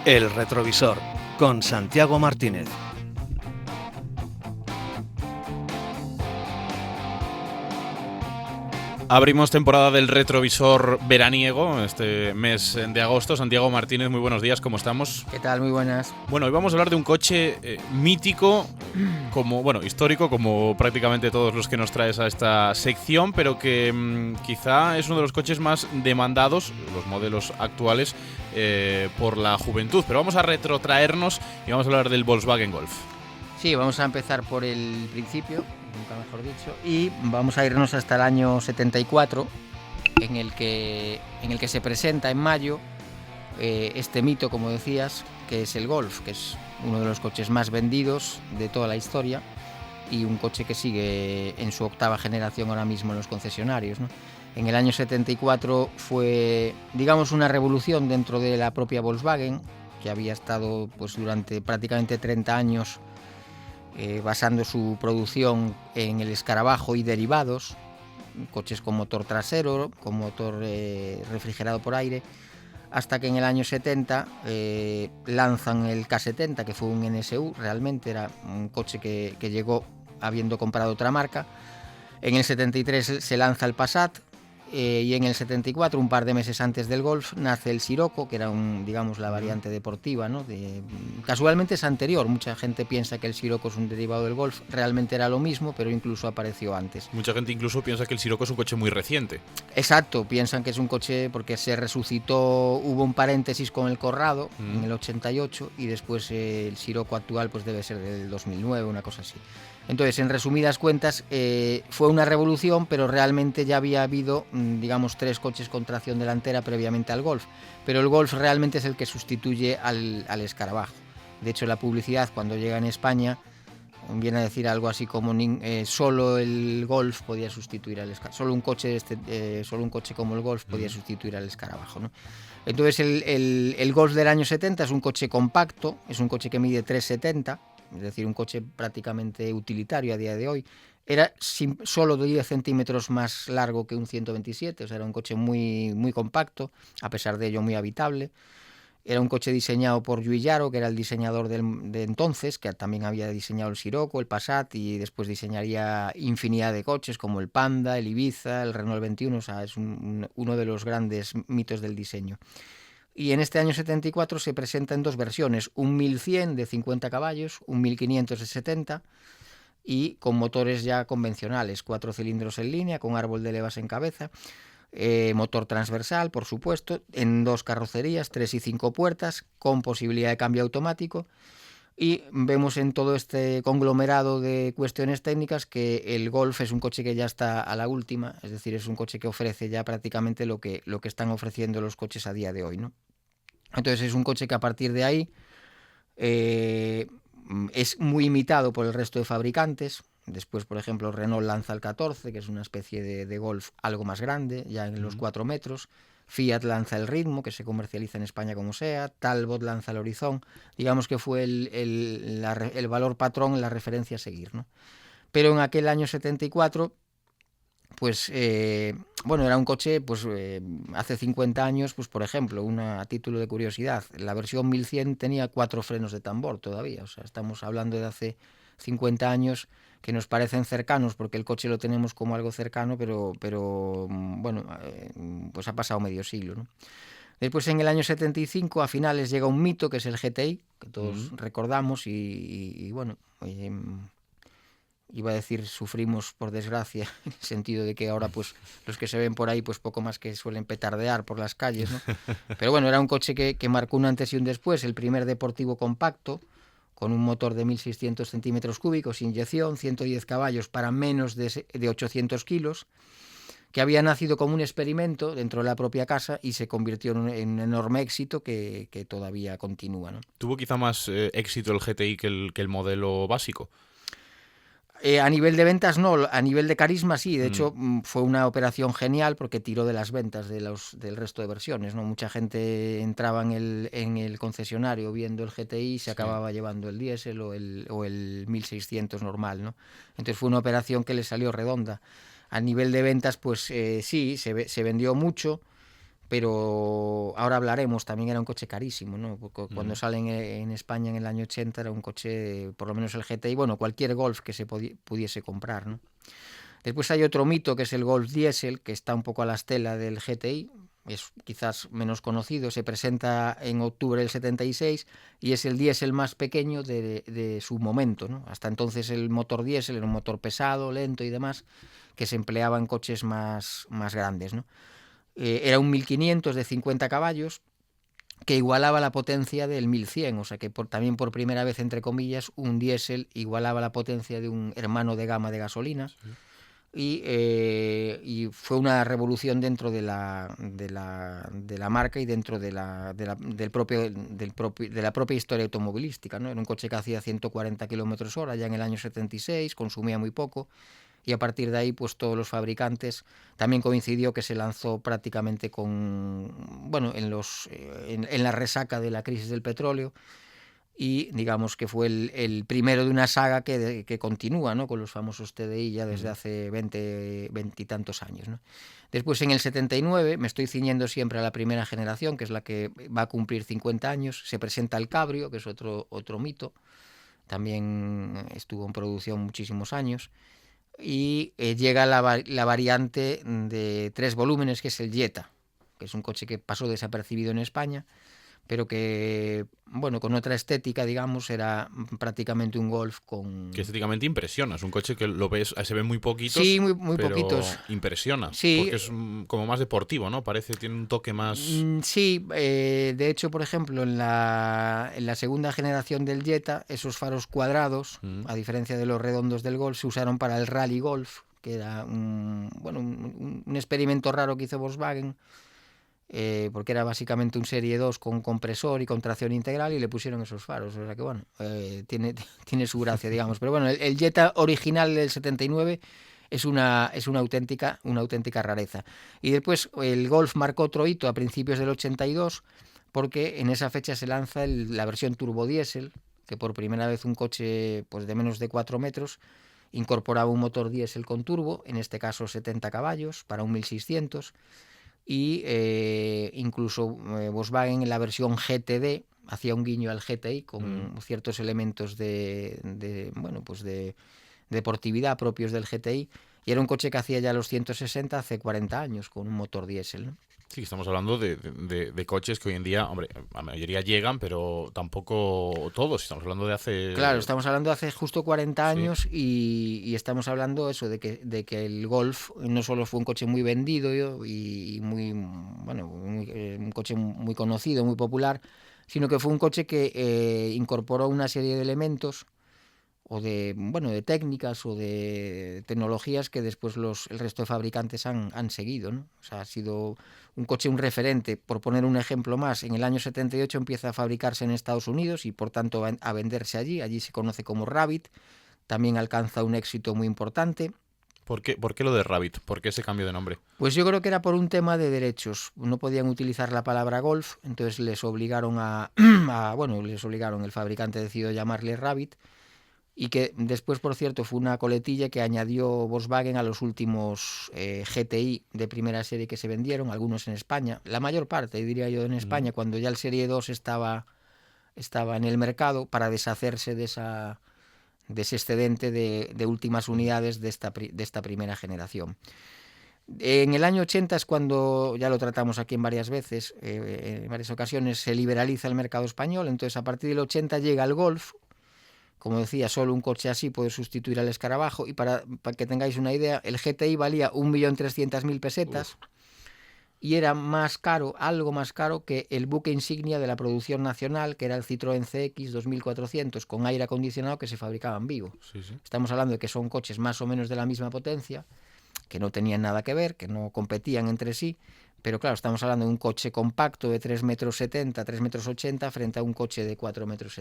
El retrovisor, con Santiago Martínez. Abrimos temporada del retrovisor veraniego, este mes de agosto. Santiago Martínez, muy buenos días, ¿cómo estamos? ¿Qué tal? Muy buenas. Bueno, hoy vamos a hablar de un coche mítico, histórico, como prácticamente todos los que nos traes a esta sección, pero que quizá es uno de los coches más demandados, los modelos actuales, por la juventud. Pero vamos a retrotraernos y vamos a hablar del Volkswagen Golf. Sí, vamos a empezar por el principio, nunca mejor dicho, y vamos a irnos hasta el año 74, en el que se presenta en mayo este mito, como decías, que es el Golf, que es uno de los coches más vendidos de toda la historia y un coche que sigue en su octava generación ahora mismo en los concesionarios, ¿no? En el año 74 fue, digamos, una revolución dentro de la propia Volkswagen, que había estado pues durante prácticamente 30 años basando su producción en el escarabajo y derivados, coches con motor trasero, con motor refrigerado por aire, hasta que en el año 70 lanzan el K70, que fue un NSU, realmente era un coche que llegó habiendo comprado otra marca. En el 73 se lanza el Passat, y en el 74, un par de meses antes del Golf, nace el Scirocco, que era la variante deportiva, ¿no? Casualmente es anterior, mucha gente piensa que el Scirocco es un derivado del Golf, realmente era lo mismo, pero incluso apareció antes. Mucha gente incluso piensa que el Scirocco es un coche muy reciente. Exacto, piensan que es un coche porque se resucitó, hubo un paréntesis con el Corrado en el 88 y después el Scirocco actual pues debe ser del 2009, una cosa así. Entonces, en resumidas cuentas, fue una revolución, pero realmente ya había habido, digamos, 3 coches con tracción delantera previamente al Golf. Pero el Golf realmente es el que sustituye al escarabajo. De hecho, la publicidad, cuando llega en España, viene a decir algo así como solo el Golf podía sustituir al escarabajo. Solo un coche como el Golf podía sustituir al escarabajo, ¿no? Entonces, el Golf del año 70 es un coche compacto, es un coche que mide 3,70, es decir, un coche prácticamente utilitario a día de hoy. Era solo 10 centímetros más largo que un 127, o sea, era un coche muy, muy compacto, a pesar de ello muy habitable. Era un coche diseñado por Giugiaro, que era el diseñador de entonces, que también había diseñado el Scirocco, el Passat, y después diseñaría infinidad de coches como el Panda, el Ibiza, el Renault 21, o sea, es uno de los grandes mitos del diseño. Y en este año 74 se presenta en 2 versiones, un 1100 de 50 caballos, un 1500 de 70 y con motores ya convencionales, 4 cilindros en línea, con árbol de levas en cabeza, motor transversal, por supuesto, en 2 carrocerías, 3 y 5 puertas, con posibilidad de cambio automático. Y vemos en todo este conglomerado de cuestiones técnicas que el Golf es un coche que ya está a la última, es decir, es un coche que ofrece ya prácticamente lo que están ofreciendo los coches a día de hoy, ¿no? Entonces es un coche que a partir de ahí es muy imitado por el resto de fabricantes. Después, por ejemplo, Renault lanza el 14, que es una especie de Golf algo más grande, ya en los 4 metros. Fiat lanza el Ritmo, que se comercializa en España como sea. Talbot lanza el Horizon. Digamos que fue el valor patrón, la referencia a seguir, ¿no? Pero en aquel año 74... pues era un coche, pues hace 50 años, pues por ejemplo, a título de curiosidad, la versión 1100 tenía 4 frenos de tambor todavía, o sea, estamos hablando de hace 50 años que nos parecen cercanos porque el coche lo tenemos como algo cercano, pero pues ha pasado medio siglo, ¿no? Después, en el año 75, a finales, llega un mito que es el GTI, que todos recordamos y iba a decir sufrimos por desgracia, en el sentido de que ahora pues los que se ven por ahí pues poco más que suelen petardear por las calles, ¿no? Pero bueno, era un coche que marcó un antes y un después, el primer deportivo compacto, con un motor de 1.600 centímetros cúbicos, inyección, 110 caballos para menos de 800 kilos, que había nacido como un experimento dentro de la propia casa y se convirtió en un enorme éxito que todavía continúa, ¿no? ¿Tuvo quizá más éxito el GTI que el modelo básico? A nivel de ventas no, a nivel de carisma sí, de hecho fue una operación genial porque tiró de las ventas del resto de versiones, ¿no? Mucha gente entraba en el concesionario viendo el GTI y se acababa llevando el diésel o el 1600 normal, ¿no? Entonces fue una operación que le salió redonda. A nivel de ventas pues sí, se vendió mucho, pero ahora hablaremos, también era un coche carísimo, ¿no? Porque cuando sale en España en el año 80 era un coche, por lo menos el GTI, bueno, cualquier Golf que se pudiese comprar, ¿no? Después hay otro mito que es el Golf Diesel, que está un poco a la estela del GTI, es quizás menos conocido, se presenta en octubre del 76 y es el diésel más pequeño de su momento, ¿no? Hasta entonces el motor diésel era un motor pesado, lento y demás, que se empleaba en coches más grandes, ¿no? Era un 1500 de 50 caballos que igualaba la potencia del 1100, o sea que también por primera vez, entre comillas, un diésel igualaba la potencia de un hermano de gama de gasolina. Sí. Y fue una revolución dentro de la marca y dentro de la propia historia automovilística, ¿no? Era un coche que hacía 140 kilómetros hora ya en el año 76, consumía muy poco, y a partir de ahí pues todos los fabricantes, también coincidió que se lanzó prácticamente en la resaca de la crisis del petróleo, y digamos que fue el primero de una saga que continúa, ¿no? Con los famosos TDI ya desde hace 20 y tantos años, ¿no? Después, en el 79, me estoy ciñendo siempre a la primera generación, que es la que va a cumplir 50 años, se presenta el Cabrio, que es otro mito, también estuvo en producción muchísimos años, y llega la variante de 3 volúmenes, que es el Jetta, que es un coche que pasó desapercibido en España, pero que, bueno, con otra estética, digamos, era prácticamente un Golf con... Que estéticamente impresiona, es un coche que lo ves, se ven muy poquitos, sí, muy pero poquitos. Impresiona, sí. Porque es como más deportivo, ¿no? Parece, tiene un toque más... Sí, de hecho, por ejemplo, en la segunda generación del Jetta, esos faros cuadrados, a diferencia de los redondos del Golf, se usaron para el Rally Golf, que era un experimento raro que hizo Volkswagen, porque era básicamente un Serie 2 con compresor y con tracción integral, y le pusieron esos faros, o sea que bueno, tiene su gracia, digamos. Pero bueno, el Jetta original del 79 es una auténtica rareza. Y después el Golf marcó otro hito a principios del 82, porque en esa fecha se lanza la versión turbodiesel, que por primera vez un coche pues de menos de 4 metros incorporaba un motor diésel con turbo, en este caso 70 caballos para un 1600, y incluso Volkswagen en la versión GTD hacía un guiño al GTI con ciertos elementos de deportividad propios del GTI, y era un coche que hacía ya los 160 hace 40 años con un motor diésel, ¿no? Sí, estamos hablando de coches que hoy en día, hombre, la mayoría llegan, pero tampoco todos. Estamos hablando de hace... Claro, estamos hablando de hace justo 40 años, sí. y estamos hablando eso de que el Golf no solo fue un coche muy vendido y un coche muy conocido, muy popular, sino que fue un coche que incorporó una serie de elementos o de técnicas o de tecnologías que después el resto de fabricantes han seguido, ¿no? O sea, ha sido un coche, un referente. Por poner un ejemplo más, en el año 78 empieza a fabricarse en Estados Unidos y por tanto a venderse allí se conoce como Rabbit, también alcanza un éxito muy importante. ¿Por qué lo de Rabbit? ¿Por qué ese cambio de nombre? Pues yo creo que era por un tema de derechos. No podían utilizar la palabra Golf, entonces les obligaron el fabricante decidió llamarle Rabbit, y que después, por cierto, fue una coletilla que añadió Volkswagen a los últimos GTI de primera serie que se vendieron, algunos en España, la mayor parte, diría yo, en España, cuando ya el Serie 2 estaba en el mercado, para deshacerse de ese excedente de últimas unidades de esta primera generación. En el año 80 es cuando, ya lo tratamos aquí en varias ocasiones, se liberaliza el mercado español. Entonces, a partir del 80 llega el Golf. Como decía, solo un coche así puede sustituir al escarabajo. Y para que tengáis una idea, el GTI valía 1.300.000 pesetas. Y era más caro, algo más caro, que el buque insignia de la producción nacional, que era el Citroën CX 2400 con aire acondicionado, que se fabricaba en Vigo. Sí. Estamos hablando de que son coches más o menos de la misma potencia, que no tenían nada que ver, que no competían entre sí. Pero claro, estamos hablando de un coche compacto de 3,70 metros, 3,80 metros, frente a un coche de 4,70 metros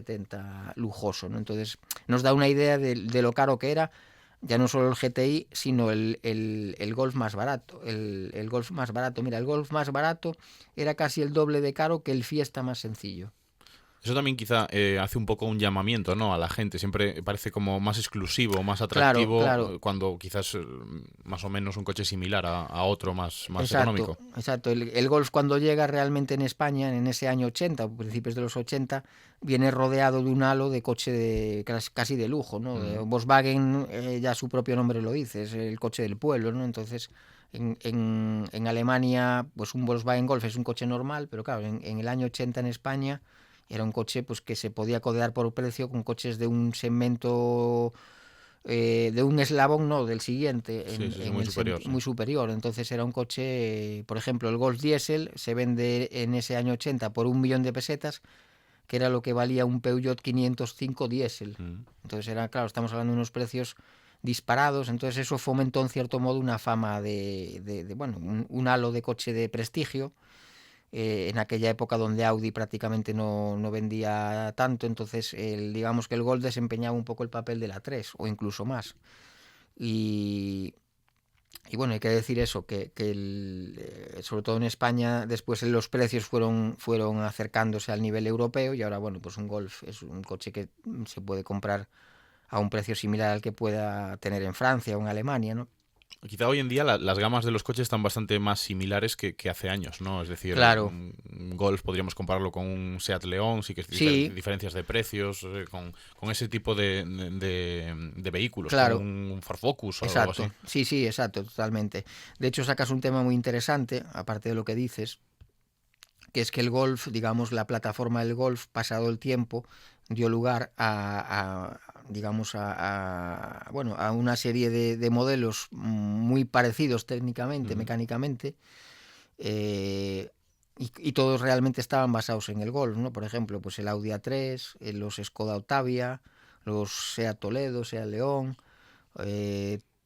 lujoso, ¿no? Entonces nos da una idea de lo caro que era, ya no solo el GTI, sino el Golf más barato. El Golf más barato era casi el doble de caro que el Fiesta más sencillo. Eso también quizá hace un poco un llamamiento, ¿no?, a la gente. Siempre parece como más exclusivo, más Claro, atractivo, claro. cuando quizás más o menos un coche similar a otro más Exacto, económico. exacto. El Golf cuando llega realmente en España, en ese año 80, o principios de los 80, viene rodeado de un halo de coche casi de lujo, ¿no? Volkswagen, ya su propio nombre lo dice, es el coche del pueblo, ¿no? Entonces, en Alemania, pues un Volkswagen Golf es un coche normal, pero claro, en el año 80 en España era un coche pues que se podía codear por precio con coches de un segmento, de un eslabón, no, del siguiente, Sí, sí, sí, muy superior, sí. muy superior. Entonces era un coche, por ejemplo, el Golf Diesel se vende en ese año 80 por 1 millón de pesetas, que era lo que valía un Peugeot 505 Diesel. Entonces era, claro, estamos hablando de unos precios disparados, entonces eso fomentó en cierto modo una fama bueno, un halo de coche de prestigio, en aquella época donde Audi prácticamente no vendía tanto, entonces digamos que el Golf desempeñaba un poco el papel de la 3 o incluso más. Y bueno, hay que decir eso, que sobre todo en España después los precios fueron acercándose al nivel europeo, y ahora, bueno, pues un Golf es un coche que se puede comprar a un precio similar al que pueda tener en Francia o en Alemania, ¿no? Quizá hoy en día las gamas de los coches están bastante más similares que hace años, ¿no? Es decir, Claro. un Golf podríamos compararlo con un Seat León, sí que es Sí. diferencias de precios, con ese tipo de vehículos, Claro. con un Ford Focus o algo Exacto, así. sí, exacto, totalmente. De hecho, sacas un tema muy interesante, aparte de lo que dices, que es que el Golf, digamos, la plataforma del Golf, pasado el tiempo, dio lugar digamos, bueno, a una serie de modelos muy parecidos técnicamente, mecánicamente, y todos realmente estaban basados en el Golf, ¿no? Por ejemplo, pues el Audi A3, los Skoda Octavia, los Seat Toledo, Seat León,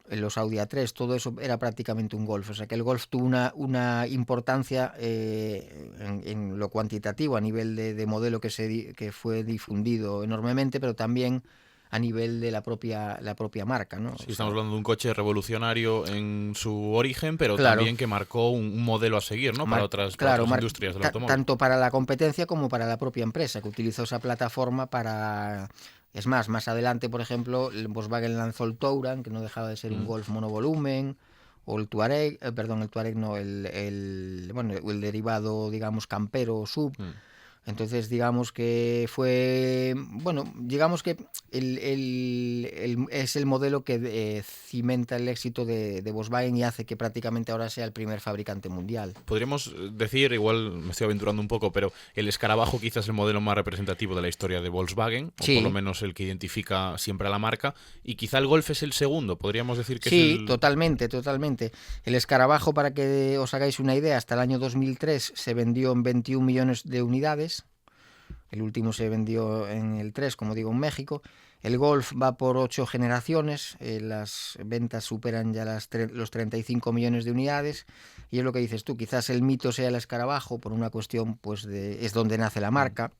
los Audi A3, todo eso era prácticamente un Golf. O sea que el Golf tuvo una importancia, en lo cuantitativo, a nivel de modelo que fue difundido enormemente, pero también a nivel de la propia marca, ¿no? Sí, estamos hablando de un coche revolucionario en su origen, pero Claro. también que marcó un modelo a seguir, ¿no? Para otras industrias del automóvil. Tanto para la competencia como para la propia empresa, que utilizó esa plataforma para... Es más adelante, por ejemplo, el Volkswagen lanzó el Touran, que no dejaba de ser un Golf monovolumen, o el Touareg, el Touareg no, el derivado, digamos, campero, sub. Entonces, digamos que fue, bueno, digamos que es el modelo que cimenta el éxito de Volkswagen y hace que prácticamente ahora sea el primer fabricante mundial. Podríamos decir, igual me estoy aventurando un poco, pero el escarabajo quizás es el modelo más representativo de la historia de Volkswagen, Sí. o por lo menos el que identifica siempre a la marca, y quizá el Golf es el segundo, podríamos decir que sí, es el... totalmente. El escarabajo, para que os hagáis una idea, hasta el año 2003 se vendió en 21 millones de unidades. El último se vendió en el 3, como digo, en México. El Golf va por 8 generaciones, las ventas superan ya los 35 millones de unidades, y es lo que dices tú, quizás el mito sea el escarabajo, por una cuestión, pues, es donde nace la marca.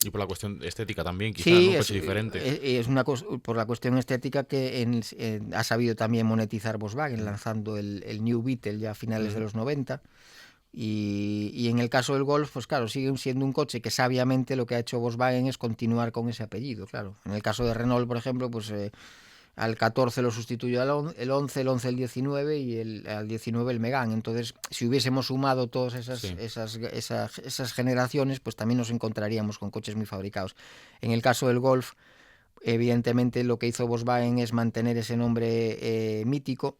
Y por la cuestión estética también, quizá, Sí, ¿no? Un coche diferente. es por la cuestión estética que ha sabido también monetizar Volkswagen, lanzando el New Beetle ya a finales de los 90. Y en el caso del Golf, pues claro, sigue siendo un coche que sabiamente lo que ha hecho Volkswagen es continuar con ese apellido, claro. En el caso de Renault, por ejemplo, pues al 14 lo sustituyó el 11 el 19 y al 19 el Megane. Entonces, si hubiésemos sumado todas esas generaciones, pues también nos encontraríamos con coches muy fabricados. En el caso del Golf, evidentemente lo que hizo Volkswagen es mantener ese nombre mítico.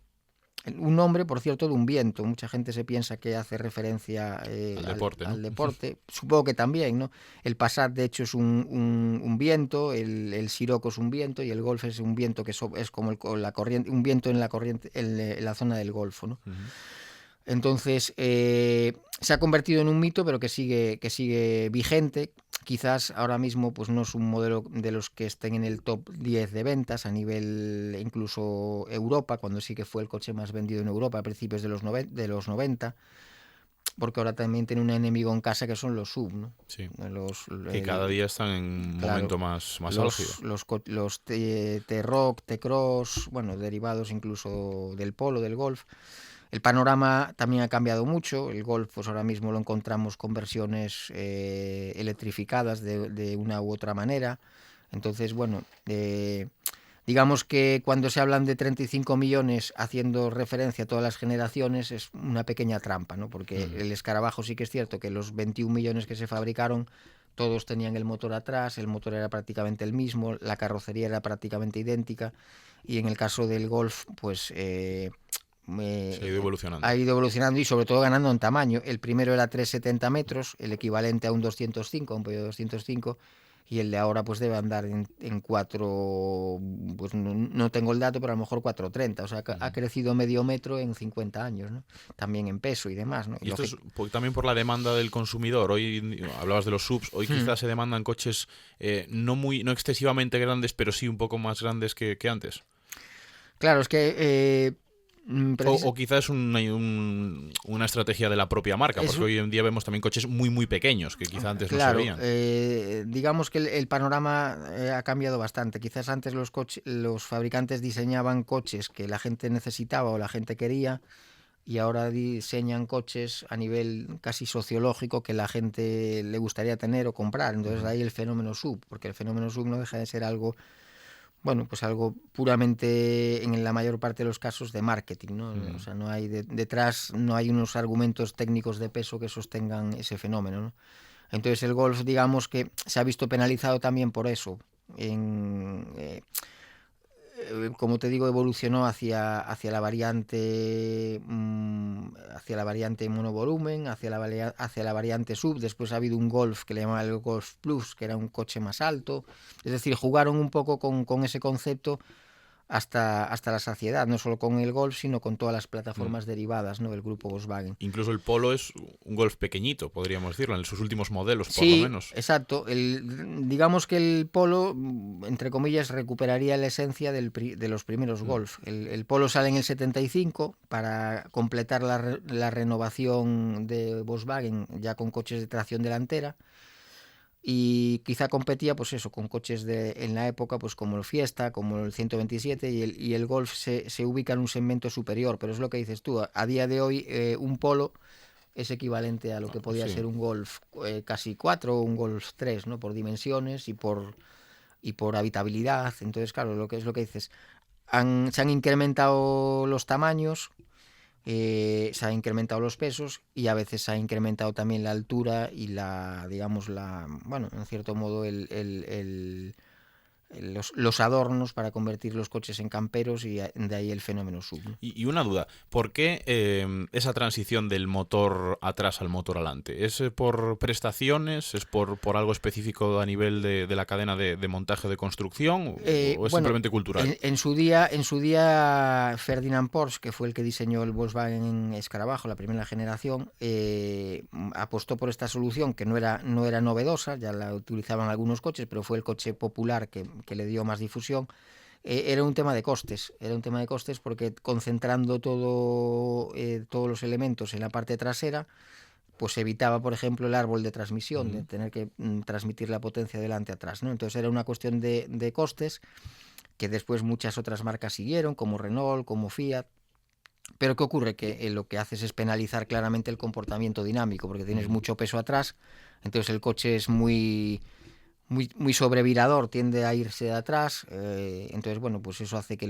Un nombre, por cierto, de un viento. Mucha gente se piensa que hace referencia al deporte. Supongo que también, ¿no? El Passat, de hecho, es un viento, el Scirocco es un viento, y el Golf es un viento que es como la corriente, un viento en la zona del Golfo, ¿no? Entonces, se ha convertido en un mito, pero que sigue vigente. Quizás ahora mismo pues no es un modelo de los que estén en el top 10 de ventas a nivel incluso Europa, cuando sí que fue el coche más vendido en Europa a principios de los 90, porque ahora también tiene un enemigo en casa que son los SUV, ¿no? Sí. Que cada día están en un momento más álgido. Los T-Roc, T-Cross, bueno, derivados incluso del Polo, del Golf. El panorama también ha cambiado mucho. El Golf, pues ahora mismo lo encontramos con versiones electrificadas de una u otra manera. Entonces, bueno, digamos que cuando se hablan de 35 millones haciendo referencia a todas las generaciones es una pequeña trampa, ¿no? Porque el Escarabajo sí que es cierto que los 21 millones que se fabricaron todos tenían el motor atrás, el motor era prácticamente el mismo, la carrocería era prácticamente idéntica, y en el caso del Golf, pues Se ha ido evolucionando. ha ido evolucionando y sobre todo ganando en tamaño. El primero era 3,70 metros, el equivalente a un 205, a un Peugeot 205, y el de ahora pues debe andar en 4, pues no tengo el dato, pero a lo mejor 4,30, o sea, ha crecido medio metro en 50 años, ¿no? También en peso y demás, ¿no? Y esto es también por la demanda del consumidor. Hoy hablabas de los subs, hoy quizás se demandan coches no excesivamente grandes, pero sí un poco más grandes que antes. Claro, es que o quizás es una estrategia de la propia marca, porque hoy en día vemos también coches muy muy pequeños que quizás antes no se veían. Digamos que el panorama ha cambiado bastante. Quizás antes los fabricantes diseñaban coches que la gente necesitaba o la gente quería, y ahora diseñan coches a nivel casi sociológico que la gente le gustaría tener o comprar. Entonces ahí el fenómeno sub, porque el fenómeno sub no deja de ser algo, bueno, pues algo puramente, en la mayor parte de los casos, de marketing, ¿no? O sea, no hay detrás, no hay unos argumentos técnicos de peso que sostengan ese fenómeno, ¿no? Entonces el Golf, digamos que se ha visto penalizado también por eso. Como te digo, evolucionó hacia la variante monovolumen, hacia la variante sub. Después ha habido un Golf que le llamaban el Golf Plus, que era un coche más alto. Es decir, jugaron un poco con ese concepto hasta la saciedad, no solo con el Golf, sino con todas las plataformas derivadas, ¿no?, del grupo Volkswagen. Incluso el Polo es un Golf pequeñito, podríamos decirlo, en sus últimos modelos, por Sí, lo menos. Exacto. Digamos que el Polo, entre comillas, recuperaría la esencia de los primeros Golf. El Polo sale en el 75 para completar la renovación de Volkswagen ya con coches de tracción delantera. Y quizá competía, pues eso, con coches en la época, pues como el Fiesta, como el 127, y el Golf se ubica en un segmento superior. Pero es lo que dices tú, a día de hoy un Polo es equivalente a lo que podía ser un Golf casi 4 o un Golf 3, ¿no? Por dimensiones y por habitabilidad. Entonces, claro, lo que dices, se han incrementado los tamaños, se han incrementado los pesos, y a veces se ha incrementado también la altura y bueno, en cierto modo los adornos para convertir los coches en camperos, y de ahí el fenómeno sub, ¿no? Y una duda, ¿por qué esa transición del motor atrás al motor adelante? ¿Es por prestaciones? ¿Es por algo específico a nivel de la cadena de montaje de construcción? ¿O es Bueno, simplemente cultural? En su día Ferdinand Porsche, que fue el que diseñó el Volkswagen Escarabajo, la primera generación, apostó por esta solución que no era novedosa, ya la utilizaban algunos coches, pero fue el coche popular que le dio más difusión. Era un tema de costes, porque concentrando todos los elementos en la parte trasera, pues evitaba, por ejemplo, el árbol de transmisión, de tener que transmitir la potencia delante a atrás, ¿no? Entonces era una cuestión de costes, que después muchas otras marcas siguieron, como Renault, como Fiat. Pero ¿qué ocurre? Que lo que haces es penalizar claramente el comportamiento dinámico, porque tienes mucho peso atrás, entonces el coche es muy sobrevirador, tiende a irse de atrás, entonces, bueno, pues eso hace que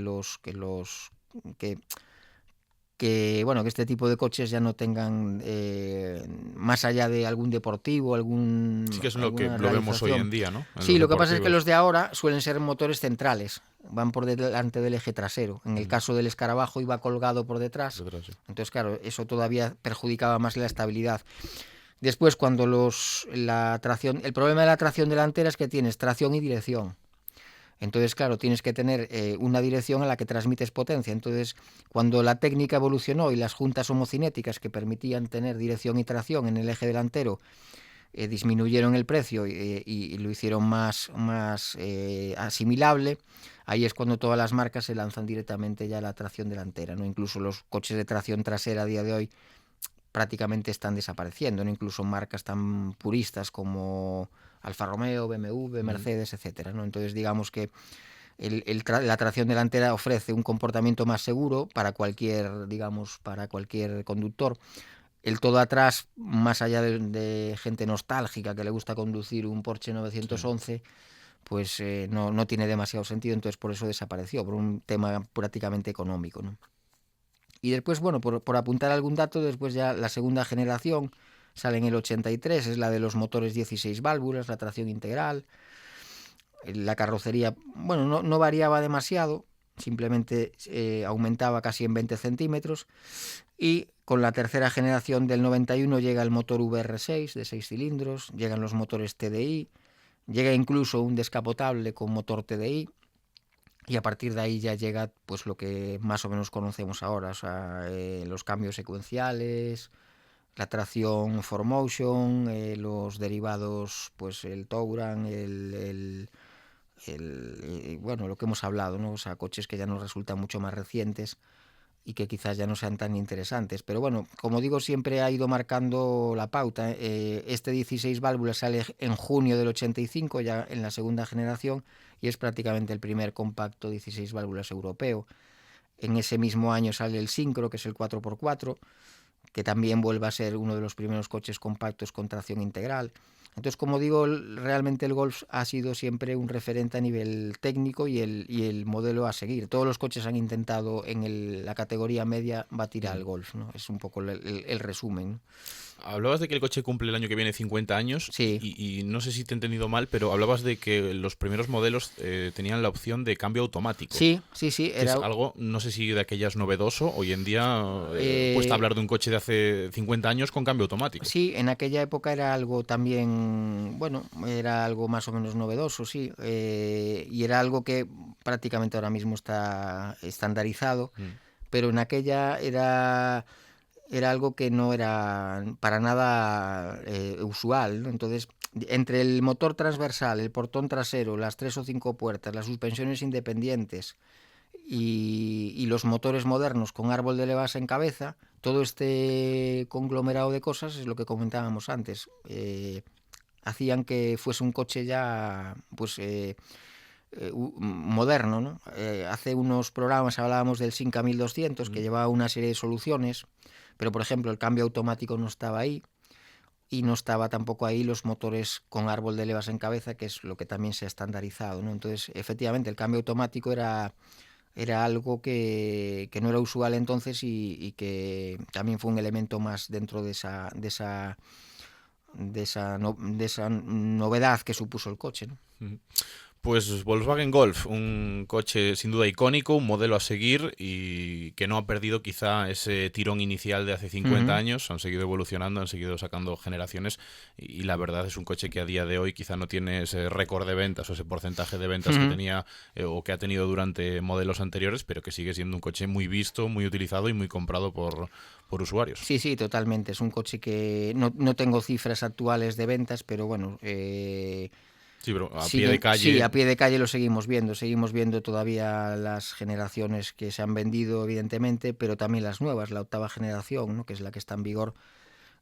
este tipo de coches ya no tengan, más allá de algún deportivo, Sí, que es lo que lo vemos hoy en día, ¿no? Sí, lo que pasa es que los de ahora suelen ser motores centrales, van por delante del eje trasero. En el caso del Escarabajo iba colgado por detrás, Sí. entonces, claro, eso todavía perjudicaba más la estabilidad. Después, cuando el problema de la tracción delantera es que tienes tracción y dirección. Entonces, claro, tienes que tener una dirección a la que transmites potencia. Entonces, cuando la técnica evolucionó y las juntas homocinéticas que permitían tener dirección y tracción en el eje delantero disminuyeron el precio y lo hicieron más asimilable, ahí es cuando todas las marcas se lanzan directamente ya a la tracción delantera, ¿no? Incluso los coches de tracción trasera a día de hoy prácticamente están desapareciendo, ¿no? Incluso marcas tan puristas como Alfa Romeo, BMW, Mercedes, etcétera, ¿no? Entonces, digamos que la tracción delantera ofrece un comportamiento más seguro para cualquier, digamos, para cualquier conductor. El todo atrás, más allá de gente nostálgica que le gusta conducir un Porsche 911, pues no tiene demasiado sentido, entonces por eso desapareció, por un tema prácticamente económico, ¿no? Y después, bueno, por apuntar algún dato, después ya la segunda generación sale en el 83, es la de los motores 16 válvulas, la tracción integral. La carrocería, bueno, no variaba demasiado, simplemente aumentaba casi en 20 centímetros. Y con la tercera generación del 91 llega el motor VR6 de 6 cilindros, llegan los motores TDI, llega incluso un descapotable con motor TDI. Y a partir de ahí ya llega pues lo que más o menos conocemos ahora, o sea, los cambios secuenciales, la tracción 4Motion, los derivados, pues el Touran, bueno, lo que hemos hablado, ¿no? O sea, coches que ya nos resultan mucho más recientes y que quizás ya no sean tan interesantes. Pero bueno, como digo, siempre ha ido marcando la pauta. Este 16 válvulas sale en junio del 85, ya en la segunda generación, y es prácticamente el primer compacto 16 válvulas europeo. En ese mismo año sale el Syncro, que es el 4x4, que también vuelve a ser uno de los primeros coches compactos con tracción integral. Entonces, como digo, realmente el Golf ha sido siempre un referente a nivel técnico y el modelo a seguir. Todos los coches han intentado en la categoría media batir al Golf, ¿no? Es un poco el resumen, ¿no? Hablabas de que el coche cumple el año que viene 50 años. Sí. Y no sé si te he entendido mal, pero hablabas de que los primeros modelos tenían la opción de cambio automático. Sí. Es algo, no sé si de aquellas novedoso. Hoy en día cuesta hablar de un coche de hace 50 años con cambio automático. Sí, en aquella época era algo también, bueno, era algo más o menos novedoso, sí. Y era algo que prácticamente ahora mismo está estandarizado, pero en aquella era algo que no era para nada usual, ¿no? Entonces, entre el motor transversal, el portón trasero, las 3 o 5 puertas, las suspensiones independientes y los motores modernos con árbol de levas en cabeza, todo este conglomerado de cosas es lo que comentábamos antes. Hacían que fuese un coche ya pues moderno, ¿no? Hace unos programas hablábamos del Simca 1200 que llevaba una serie de soluciones, pero por ejemplo el cambio automático no estaba ahí y no estaba tampoco ahí los motores con árbol de levas en cabeza, que es lo que también se ha estandarizado, ¿no? Entonces, efectivamente, el cambio automático era algo que no era usual entonces y que también fue un elemento más dentro de esa novedad que supuso el coche, ¿no? Pues Volkswagen Golf, un coche sin duda icónico, un modelo a seguir y que no ha perdido quizá ese tirón inicial de hace 50 años. Han seguido evolucionando, han seguido sacando generaciones y la verdad es un coche que a día de hoy quizá no tiene ese récord de ventas o ese porcentaje de ventas que tenía o que ha tenido durante modelos anteriores, pero que sigue siendo un coche muy visto, muy utilizado y muy comprado por usuarios. Sí, totalmente. Es un coche que no tengo cifras actuales de ventas, pero bueno... Sí, pero a pie de calle. Sí, a pie de calle lo seguimos viendo todavía las generaciones que se han vendido, evidentemente, pero también las nuevas, la octava generación, ¿no? Que es la que está en vigor.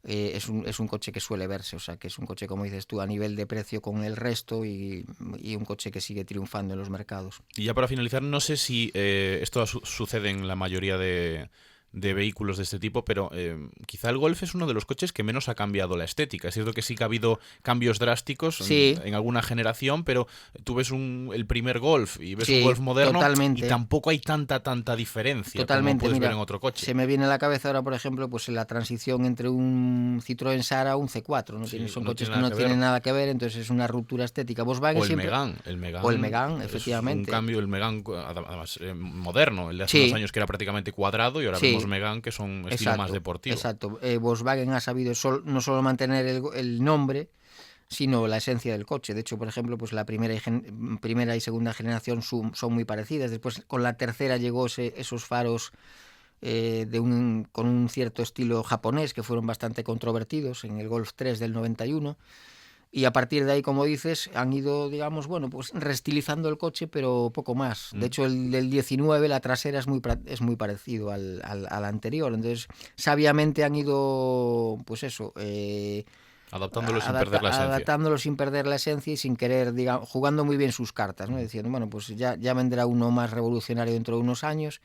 Es un coche que suele verse, o sea, que es un coche, como dices tú, a nivel de precio con el resto y un coche que sigue triunfando en los mercados. Y ya para finalizar, no sé si esto sucede en la mayoría de vehículos de este tipo, pero quizá el Golf es uno de los coches que menos ha cambiado la estética. Es cierto que sí que ha habido cambios drásticos en alguna generación, pero tú ves el primer Golf y ves un Golf moderno totalmente. Y tampoco hay tanta diferencia totalmente, como puedes mira, ver en otro coche. Se me viene a la cabeza ahora, por ejemplo, pues la transición entre un Citroën Sara a un C4, ¿no? Son coches que no tienen nada que ver, entonces es una ruptura estética. Volkswagen o el siempre... Megane. O el Megane, efectivamente. Es un cambio, el Megane, además, moderno. El de hace unos años que era prácticamente cuadrado y ahora vemos Megane que son estilo más deportivo. Exacto. Volkswagen ha sabido no solo mantener el nombre, sino la esencia del coche. De hecho, por ejemplo, pues la primera y segunda generación son muy parecidas. Después, con la tercera llegó esos faros con un cierto estilo japonés que fueron bastante controvertidos en el Golf 3 del 91. Y a partir de ahí, como dices, han ido, digamos, bueno, pues reestilizando el coche, pero poco más. De hecho, el del 19, la trasera es muy parecido al anterior. Entonces, sabiamente han ido, pues eso, Adaptándolo sin perder la esencia. Adaptándolo sin perder la esencia y sin querer, digamos, jugando muy bien sus cartas, ¿no? Diciendo, bueno, pues ya vendrá uno más revolucionario dentro de unos años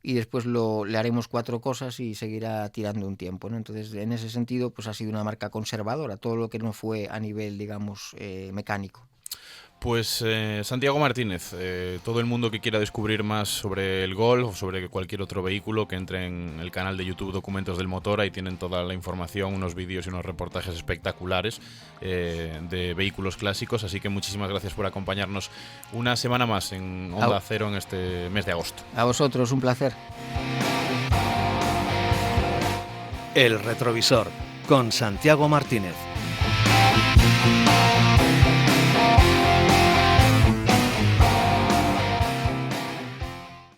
y después le haremos 4 cosas y seguirá tirando un tiempo, ¿no? Entonces, en ese sentido, pues ha sido una marca conservadora, todo lo que no fue a nivel, digamos, mecánico. Pues Santiago Martínez, todo el mundo que quiera descubrir más sobre el Golf o sobre cualquier otro vehículo, que entre en el canal de YouTube Documentos del Motor, ahí tienen toda la información, unos vídeos y unos reportajes espectaculares de vehículos clásicos, así que muchísimas gracias por acompañarnos una semana más en Onda Cero en este mes de agosto. A vosotros, un placer. El retrovisor con Santiago Martínez.